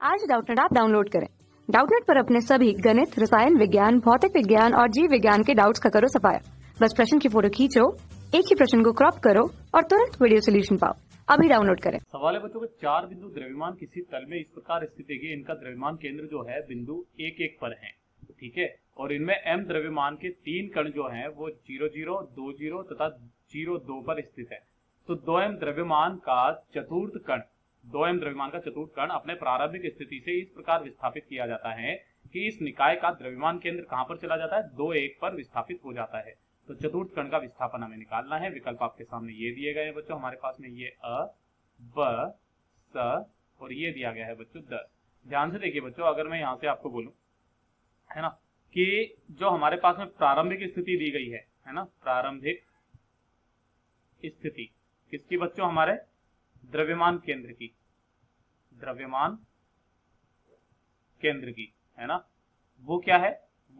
आज Doubtnut app download करें। Doubtnut पर अपने सभी गणित, रसायन विज्ञान, भौतिक विज्ञान और जीव विज्ञान के डाउट्स का करो सफाया। बस प्रश्न की फोटो खींचो, एक ही प्रश्न को क्रॉप करो और तुरंत वीडियो सोल्यूशन पाओ। अभी डाउनलोड करें। सवाल है बच्चों को, चार बिंदु द्रव्यमान किसी तल में इस प्रकार स्थित है कि इनका द्रव्यमान केंद्र जो है बिंदु 1 1 पर है, ठीक है, और इनमें m द्रव्यमान के तीन कण जो हैं वो 0 0 2 0 तथा 0 2 पर स्थित है। तो 2m द्रव्यमान का चतुर्थ कण अपने प्रारंभिक स्थिति से इस प्रकार विस्थापित किया जाता है कि इस निकाय का द्रव्यमान केंद्र कहां पर चला जाता है, 2 1 पर विस्थापित हो जाता है। तो चतुर्थ कण का विस्थापन हमें निकालना है। विकल्प आपके सामने ये दिए गए हैं बच्चों, हमारे पास में ये अ, ब, स और ये दिया गया है बच्चों 10। ध्यान से देखिए बच्चों, अगर मैं यहां से आपको बोलूं, है ना, कि जो हमारे पास में प्रारंभिक स्थिति दी गई है ना, प्रारंभिक स्थिति किसकी बच्चों, हमारे द्रव्यमान केंद्र की, है ना, वो क्या है,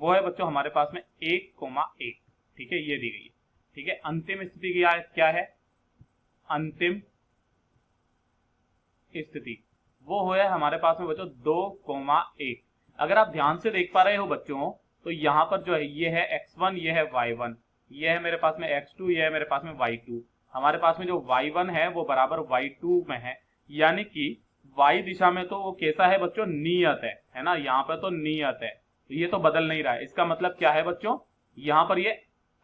वो है बच्चों हमारे पास में 1,1, ठीक है, ये दी गई है, ठीक है। अंतिम स्थिति क्या है, अंतिम स्थिति वो है हमारे पास में बच्चों 2,1। अगर आप ध्यान से देख पा रहे हो बच्चों, तो यहां पर जो है ये है x1, ये है y1, ये है मेरे पास में x2, ये है मेरे पास में y2। हमारे पास में जो y1 है वो बराबर y2 में है, यानी कि y दिशा में तो वो कैसा है बच्चों, नियत है ना, यहाँ पर तो नियत है, तो ये तो बदल नहीं रहा है। इसका मतलब क्या है बच्चों, यहाँ पर ये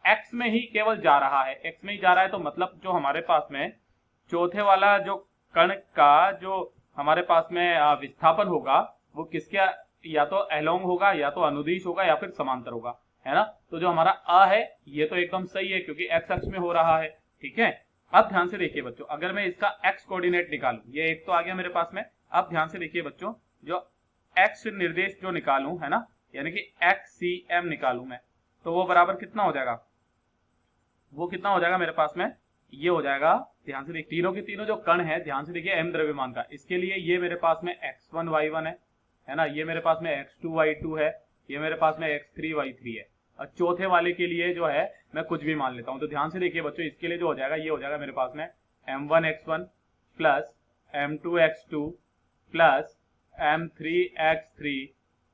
x में ही केवल जा रहा है, x में ही जा रहा है, तो मतलब जो हमारे पास में चौथे वाला जो कण का जो हमारे पास में विस्थापन होगा वो किसके, या तो अलोंग होगा, या तो अनुदिश होगा, या फिर समांतर होगा, है ना। तो जो हमारा अ है ये तो एकदम सही है क्योंकि x अक्ष में हो रहा है, ठीक है। अब ध्यान से देखिए बच्चों, अगर मैं इसका x कोऑर्डिनेट निकालूं, ये एक तो आ गया मेरे पास में। अब ध्यान से देखिए बच्चों, जो x निर्देश जो निकालूं, है ना, यानी कि xcm निकालूं मैं, तो वो बराबर कितना हो जाएगा, वो कितना हो जाएगा मेरे पास में, ये हो जाएगा, ध्यान से देखिए, तीनों के तीनों जो कण है, ध्यान से देखिए m द्रव्यमान का, इसके लिए ये मेरे पास में x1 y1 है ना, ये मेरे पास में x2 y2 है, ये मेरे पास में x3 y3 है, और चौथे वाले के लिए जो है मैं कुछ भी मान लेता हूं। तो ध्यान से देखिए बच्चों, इसके लिए जो हो जाएगा, ये हो जाएगा मेरे पास में m1 x1 plus m2 x2 plus m3 x3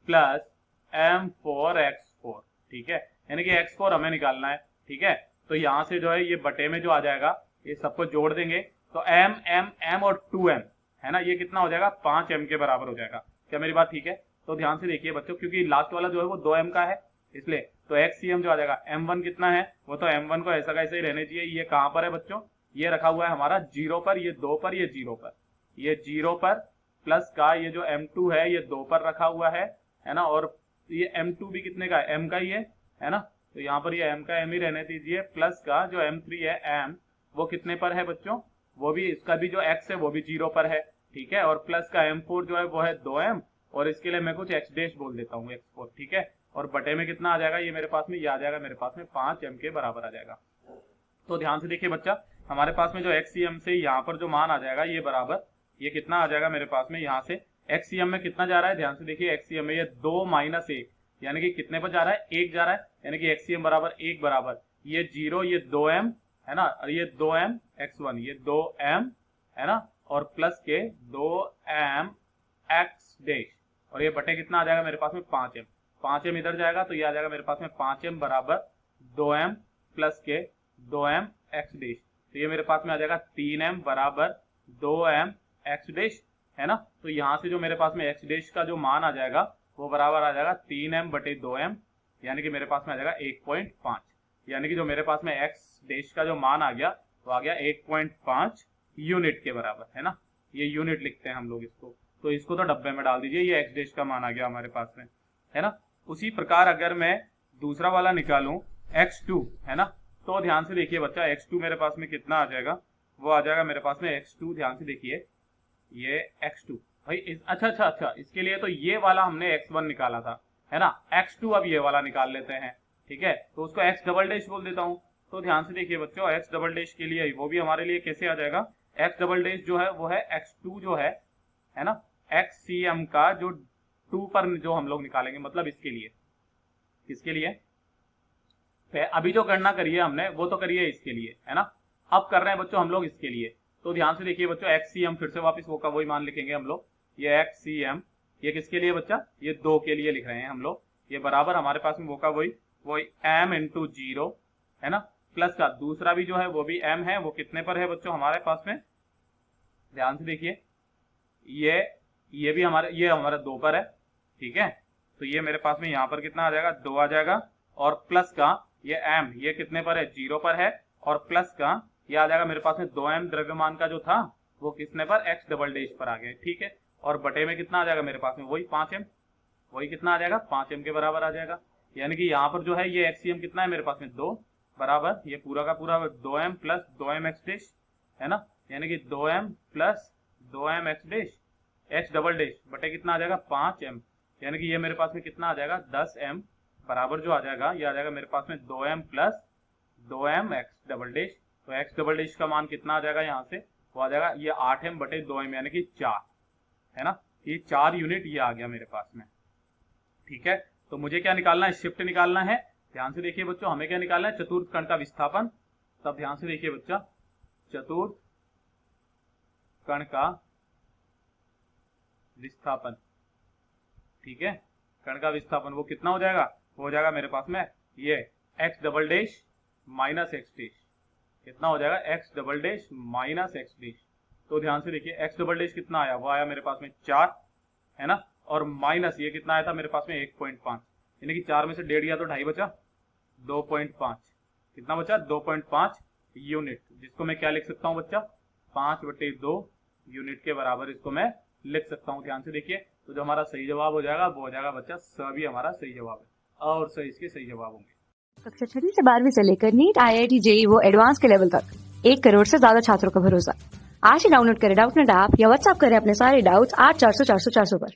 plus m4 x4, ठीक है, यानी कि x4 हमें निकालना है, ठीक है। तो यहां से जो है ये बटे में जो आ जाएगा, ये सबको जोड़ देंगे तो m m m और 2m, है ना, ये कितना हो जाएगा, 5m के बराबर हो जाएगा। क्या मेरी बात ठीक है? तो ध्यान से देखिए बच्चों, क्योंकि लास्ट वाला जो है वो 2m का है, इसलिए तो xcm जो आ जाएगा, m1 कितना है, वो तो m1 को ऐसा कैसे ही रहने चाहिए। ये कहां पर है बच्चों, ये रखा हुआ है हमारा 0 पर, ये 2 पर, ये 0 पर, ये 0 पर, प्लस का ये जो m2 है ये 2 पर रखा हुआ है ना, और ये m2 भी कितने का है, m का ही है ना, तो यहाँ पर ये m का m ही रहने दीजिए, प्लस का जो m3 है m, वो कितने पर है बच्चों, वो भी, इसका भी जो x है वो भी 0 पर है, ठीक है, और प्लस का m4 जो है वो है 2m, और इसके लिए मैं कुछ x डैश बोल देता हूँ, x4, ठीक है, और बटे में कितना आ जाएगा, ये मेरे पास में, ये आ जाएगा मेरे पास में 5m के बराबर आ जाएगा। तो ध्यान से देखिए बच्चा, हमारे पास में जो xcm से यहाँ पर जो मान आ जाएगा, ये बराबर, ये कितना आ जाएगा मेरे पास में, यहाँ से xcm में कितना जा रहा है, ध्यान से देखिए, xcm में ये 2 - 1, यानी कि कितने पर जा रहा है, 1 जा रहा है, यानी कि xcm बराबर 1 बराबर ये 0, ये 2m है ना, और ये 2m x1, ये 2m है ना, और प्लस के 2m x डैश, और ये बटे कितना आ जाएगा मेरे पास में 5m, 5m इधर जाएगा तो ये आ जाएगा मेरे पास में 5m बराबर 2m प्लस के 2m x डैश, तो ये मेरे पास में आ जाएगा 3m बराबर 2m x डैश, है ना। तो यहाँ से जो मेरे पास में x डैश का जो मान आ जाएगा वो बराबर आ जाएगा 3m बटे 2m, यानी कि मेरे पास में आ जाएगा 1.5, यानी कि जो मेरे पास में x डैश का जो मान आ गया वो आ गया 1.5 यूनिट के बराबर, है ना, ये यूनिट लिखते हैं हम लोग इसको, तो इसको तो डब्बे में डाल दीजिए, ये x डैश का मान आ गया हमारे पास में, है ना। उसी प्रकार अगर मैं दूसरा वाला निकालूं x2, है ना, तो ध्यान से देखिए बच्चा, x2 मेरे पास में कितना आ जाएगा, वो आ जाएगा मेरे पास में x2, ध्यान से देखिए, ये x2 भाई अच्छा, इसके लिए तो ये वाला हमने x1 निकाला था, है ना, x2 अब ये वाला निकाल लेते हैं, ठीक है, तो उसको x डबल डैश बोल देता हूं। तो ध्यान से देखिए बच्चों, x डबल डैश के लिए वो भी हमारे लिए कैसे आ जाएगा, x डबल डैश जो है वो है x2 जो है ना, xcm का जो 2 पर जो हम लोग निकालेंगे, मतलब इसके लिए, किसके लिए, अभी जो गणना करी है हमने वो तो करी है इसके लिए, है ना, अब कर रहे हैं बच्चों हम लोग इसके लिए। तो ध्यान से देखिए बच्चों, xcm फिर से वापस वो का वही मान लिखेंगे हम लोग, ये xcm ये किसके लिए बच्चा, ये 2 के लिए लिख रहे हैं हम लोग। ये बराबर हमारे पास में वो का वही m इंटू 0 है ना, प्लस का दूसरा भी जो है वो भी m है, वो कितने पर है बच्चों हमारे पास में, ध्यान से देखिए, ये भी ये हमारा 2 पर है, ठीक है। तो ये मेरे पास में यहाँ पर कितना आ जाएगा, 2 आ जाएगा, और प्लस का ये m ये कितने पर है, 0 पर है, और प्लस का ये आ जाएगा मेरे पास में 2m द्रव्यमान का जो था वो किसने पर, x डबल डैश पर आ गया, ठीक है। और बटे में कितना आ जाएगा मेरे पास में, वही 5m, वही कितना आ जाएगा, 5m के बराबर आ जाएगा। यानी कि यहाँ पर जो है ये एक्सियम कितना है मेरे पास में, 2 बराबर ये पूरा का पूरा 2m plus 2m x dash है ना, यानी कि 2m plus 2m x dash x double dash बटे कितना आ जाएगा, 5m, यानी कि ये मेरे पास में कितना आ जाएगा, 10m बराबर जो आ जाएगा ये आ जाएगा मेरे पास में 2m plus 2m x double dash. तो x डबल डैश का मान कितना आ जाएगा यहाँ से, वो आ जाएगा ये 8m बटे 2m यानी कि 4 है ना, ये 4 यूनिट ये आ गया मेरे पास में, ठीक है। तो मुझे क्या निकालना है, शिफ्ट निकालना है। ध्यान से देखिए बच्चों, हमें क्या निकालना है, चतुर्थ कण का विस्थापन। तब ध्यान से देखिए बच्चा, चतुर्थ कण का विस्थापन, ठीक है, कण का विस्थापन वो कितना हो जाएगा, वो हो जाएगा मेरे पास में ये x double dash minus x dash, कितना हो जाएगा, x double dash minus x dash. तो ध्यान से देखिए x डबल डैश कितना आया, वो आया मेरे पास में 4 है ना, और माइनस ये कितना आया था मेरे पास में 1.5, यानी कि 4 में से 1.5 गया तो 2.5 बचा, 2.5 कितना बचा, 2.5 यूनिट, जिसको मैं क्या लिख सकता हूँ बच्चा, 5/2 यूनिट के बराबर इसको मैं लिख सकता हूँ। ध्यान से देखिए, तो जो हमारा सही जवाब हो जाएगा वो हो जाएगा बच्चा स भी हमारा सही जवाब है, और सही इसके सही जवाब होंगे। कक्षा 6 से 12वीं से लेकर नीट, IIT, JEE वो एडवांस के लेवल तक 1 करोड़ से ज्यादा छात्रों का भरोसा। आज ही डाउनलोड करें डाउटनेट ऐप या व्हाट्सएप करें अपने सारे डाउट्स 8400 400 400 पर।